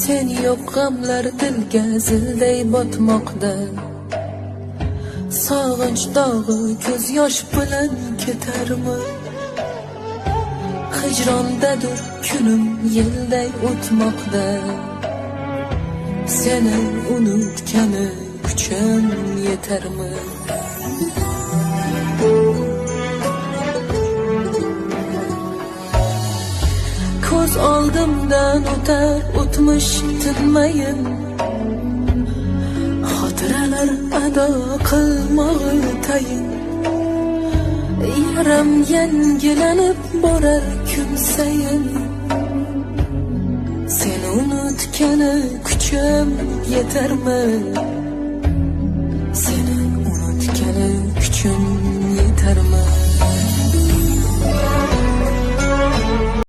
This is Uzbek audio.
Sen yo'q g'amlar dilga zilday botmoqda. Sog'inch dog'i ko'z yosh bilan ketarmi? Hijrondadir kunim yilday o'tmoqda. Seni unutgani kuchim yetarmi? Ko'z oldimdan o'tar o'tmish tinmayin. Xotiralar ado qilmog'i tayin. Yaram yangilanib borar kun sayin. Seni unutgani kuchim yetarmi? Seni unutgani kuchim yetarmi?